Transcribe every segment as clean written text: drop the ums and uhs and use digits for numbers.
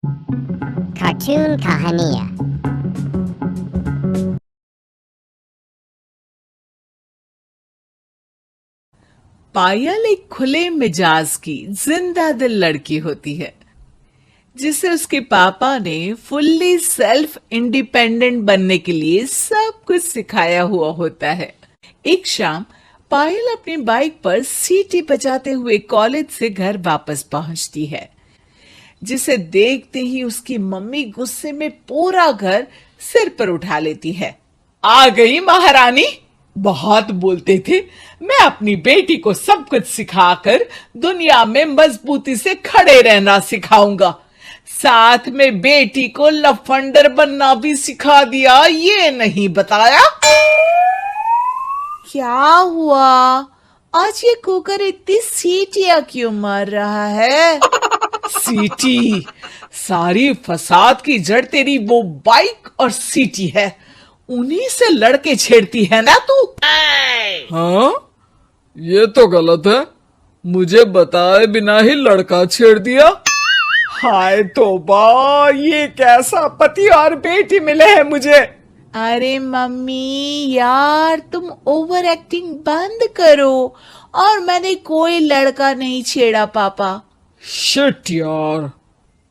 Cartoon कहानियाँ। पायल एक खुले मिजाज की जिंदा दिल लड़की होती है जिसे उसके पापा ने फुल्ली सेल्फ इंडिपेंडेंट बनने के लिए सब कुछ सिखाया हुआ होता है। एक शाम पायल अपनी बाइक पर सीटी बजाते हुए कॉलेज से घर वापस पहुंचती है, जिसे देखते ही उसकी मम्मी गुस्से में पूरा घर सिर पर उठा लेती है। आ गई महारानी, बहुत बोलते थे मैं अपनी बेटी को सब कुछ सिखाकर दुनिया में मजबूती से खड़े रहना सिखाऊंगा, साथ में बेटी को लफंडर बनना भी सिखा दिया, ये नहीं बताया। क्या हुआ? आज ये कुकर इतनी सीटियां क्यों मार रहा है? सीटी? सारी फसाद की जड़ तेरी वो बाइक और सीटी है, उन्हीं से लड़के छेड़ती है ना तू? हाँ, ये तो गलत है। मुझे बताए बिना ही लड़का छेड़ दिया। हाय तौबा, ये कैसा पति और बेटी मिले हैं मुझे। अरे मम्मी यार, तुम ओवर एक्टिंग बंद करो। और मैंने कोई लड़का नहीं छेड़ा पापा। शिट यार।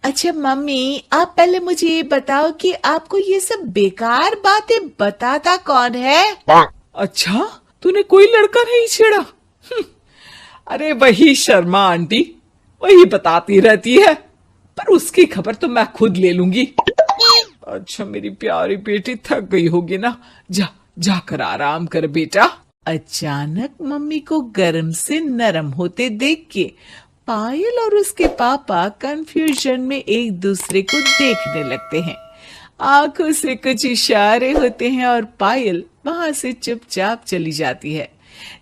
अच्छा मम्मी, आप पहले मुझे ये बताओ कि आपको ये सब बेकार बातें बताता कौन है? अच्छा, तूने कोई लड़का नहीं छेड़ा? अरे वही शर्मा आंटी, वही बताती रहती है, पर उसकी खबर तो मैं खुद ले लूंगी। अच्छा मेरी प्यारी बेटी, थक गई होगी ना, जा जाकर आराम कर बेटा। अचानक मम्मी को गर्म से नरम होते देख के पायल और उसके पापा कंफ्यूजन में एक दूसरे को देखने लगते हैं। आंखों से कुछ इशारे होते हैं और पायल वहां से चुपचाप चली जाती है।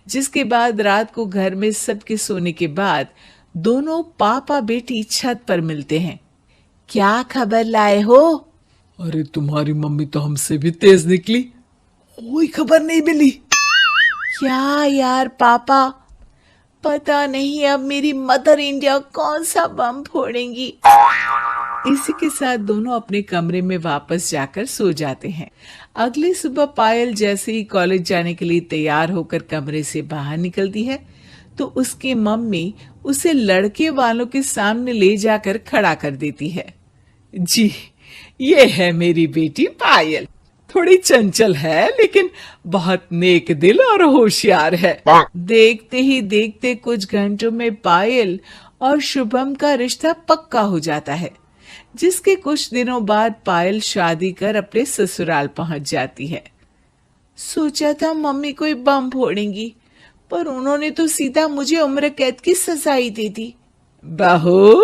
जिसके बाद रात को घर में सबके सोने के बाद दोनों पापा बेटी छत पर मिलते हैं। क्या खबर लाए हो? अरे तुम्हारी मम्मी तो हमसे भी तेज निकली, कोई खबर नहीं मिली। क्या यार पापा, पता नहीं अब मेरी मदर इंडिया कौन सा बम फोड़ेंगी। इसी के साथ दोनों अपने कमरे में वापस जाकर सो जाते हैं। अगली सुबह पायल जैसे ही कॉलेज जाने के लिए तैयार होकर कमरे से बाहर निकलती है तो उसकी मम्मी उसे लड़के वालों के सामने ले जाकर खड़ा कर देती है। जी, ये है मेरी बेटी पायल। थोड़ी चंचल है लेकिन बहुत नेक दिल और होशियार है। देखते ही देखते कुछ घंटों में पायल और शुभम का रिश्ता पक्का हो जाता है, जिसके कुछ दिनों बाद पायल शादी कर अपने ससुराल पहुंच जाती है। सोचा था मम्मी कोई बम फोड़ेंगी, पर उन्होंने तो सीधा मुझे उम्र कैद की सजा ही दे दी। बहू,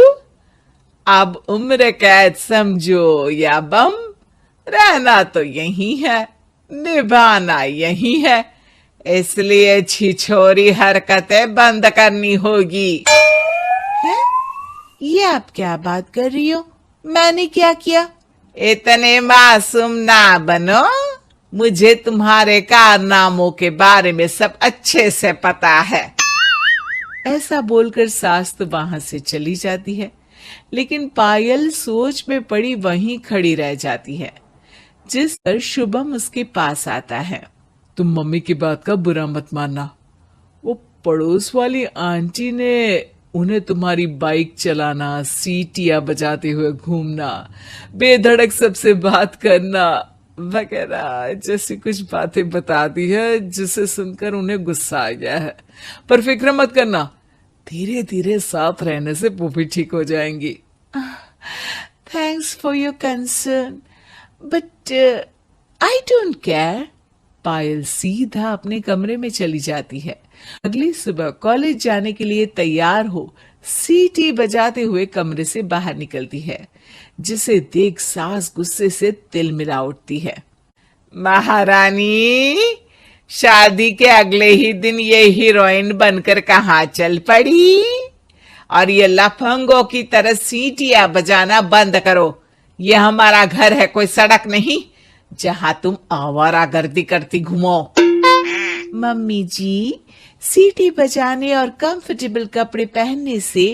अब उम्र कैद समझो या बम, रहना तो यही है, निभाना यही है, इसलिए छिछोरी हरकतें बंद करनी होगी। है? ये आप क्या बात कर रही हो? मैंने क्या किया? इतने मासूम ना बनो, मुझे तुम्हारे कारनामों के बारे में सब अच्छे से पता है। ऐसा बोलकर सास तो वहां से चली जाती है, लेकिन पायल सोच में पड़ी वहीं खड़ी रह जाती है। जिस पर शुभम उसके पास आता है। तुम मम्मी की बात का बुरा मत मानना, वो पड़ोस वाली आंटी ने उन्हें तुम्हारी बाइक चलाना, सीटियां बजाते हुए घूमना, बेधड़क सबसे बात करना वगैरह जैसी कुछ बातें बता दी है, जिसे सुनकर उन्हें गुस्सा आ गया है। पर फिक्र मत करना, धीरे धीरे साथ रहने से वो भी ठीक हो जाएंगी। Thanks for your concern, but I don't care. Payal सीधा अपने कमरे में चली जाती है। अगली सुबह कॉलेज जाने के लिए तैयार हो सीटी बजाते हुए कमरे से बाहर निकलती है, जिसे देख सास गुस्से से तिल मिला उठती है। महारानी, शादी के अगले ही दिन ये हीरोइन बनकर कहाँ चल पड़ी? और ये लफंगों की तरह सीटियां बजाना बंद करो। ये हमारा घर है, कोई सड़क नहीं जहां तुम आवारागर्दी करती घूमो। मम्मी जी, सीटी बजाने और कंफर्टेबल कपड़े पहनने से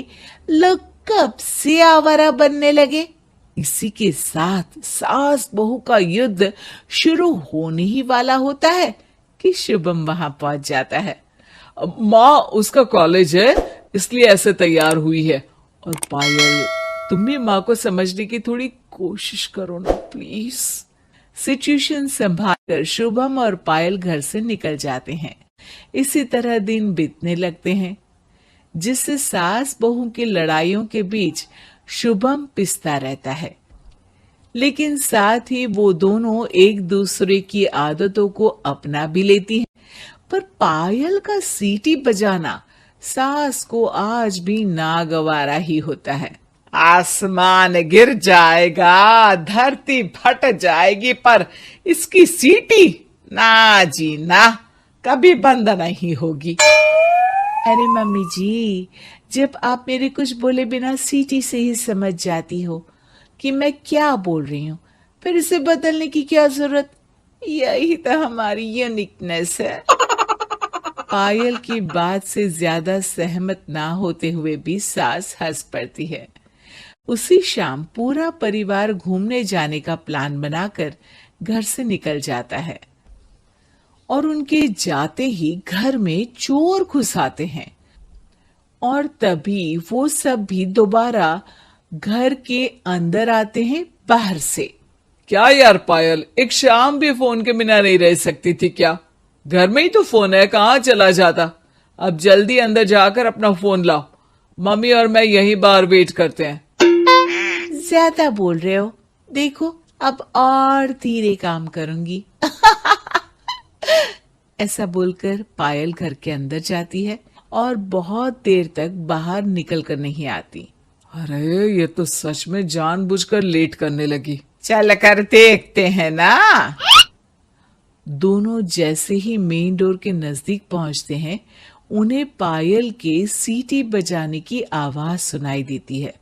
लोग कब से आवारा बनने लगे? इसी के साथ सास बहू का युद्ध शुरू होने ही वाला होता है कि शुभम वहां पहुंच जाता है। माँ, उसका कॉलेज है इसलिए ऐसे तैयार हुई है। और पायल, तुम भी माँ को समझने की थोड़ी कोशिश करो ना प्लीज। सिचुएशन संभालकर शुभम और पायल घर से निकल जाते हैं। इसी तरह दिन बीतने लगते हैं, जिससे सास बहू की लड़ाइयों के बीच शुभम पिसता रहता है। लेकिन साथ ही वो दोनों एक दूसरे की आदतों को अपना भी लेती हैं। पर पायल का सीटी बजाना सास को आज भी नागवारा ही होता है। आसमान गिर जाएगा, धरती फट जाएगी, पर इसकी सीटी ना जी ना, कभी बंद नहीं होगी। अरे मम्मी जी, जब आप मेरे कुछ बोले बिना सीटी से ही समझ जाती हो कि मैं क्या बोल रही हूँ, फिर इसे बदलने की क्या जरूरत? यही तो हमारी यूनिकनेस है। पायल की बात से ज्यादा सहमत ना होते हुए भी सास हंस पड़ती है। उसी शाम पूरा परिवार घूमने जाने का प्लान बनाकर घर से निकल जाता है और उनके जाते ही घर में चोर घुस आते हैं और तभी वो सब भी दोबारा घर के अंदर आते हैं बाहर से। क्या यार पायल, एक शाम भी फोन के बिना नहीं रह सकती थी क्या? घर में ही तो फोन है, कहाँ चला जाता? अब जल्दी अंदर जाकर अपना फोन लाओ, मम्मी और मैं यहीं बाहर वेट करते हैं। ज्यादा बोल रहे हो, देखो अब और धीरे काम करूंगी। ऐसा बोलकर पायल घर के अंदर जाती है और बहुत देर तक बाहर निकल कर नहीं आती। अरे ये तो सच में जानबूझकर लेट करने लगी। चल कर देखते हैं ना। दोनों जैसे ही मेन डोर के नजदीक पहुंचते हैं, उन्हें पायल के सीटी बजाने की आवाज सुनाई देती है।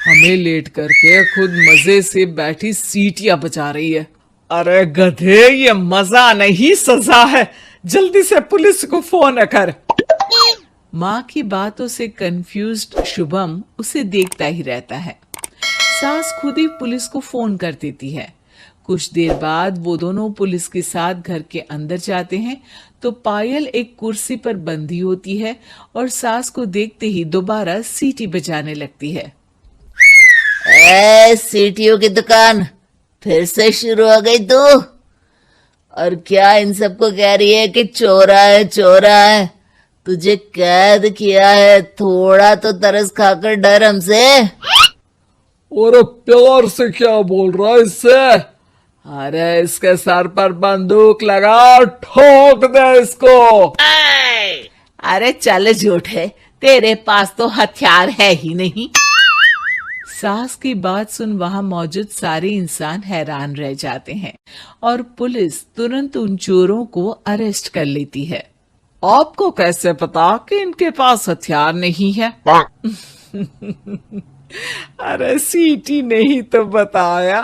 हमें लेट करके खुद मजे से बैठी सीटियां बजा रही है। अरे गधे, ये मजा नहीं सजा है, जल्दी से पुलिस को फोन कर। माँ की बातों से कंफ्यूज्ड शुभम उसे देखता ही रहता है। सास खुद ही पुलिस को फोन कर देती है। कुछ देर बाद वो दोनों पुलिस के साथ घर के अंदर जाते हैं तो पायल एक कुर्सी पर बंधी होती है और सास को देखते ही दोबारा सीटी बजाने लगती है। सीटियों की दुकान फिर से शुरू हो गई तू? और क्या इन सबको कह रही है कि चोरा है चोरा है? तुझे कैद किया है, थोड़ा तो तरस खाकर डर हमसे। और प्यार से क्या बोल रहा है इससे? अरे इसके सर पर बंदूक लगा, ठोक दे इसको। अरे चल झूठे, तेरे पास तो हथियार है ही नहीं। सास की बात सुन वहां मौजूद सारे इंसान हैरान रह जाते हैं और पुलिस तुरंत उन चोरों को अरेस्ट कर लेती है। आपको कैसे पता कि इनके पास हथियार नहीं है? अरे सीटी नहीं तो बताया।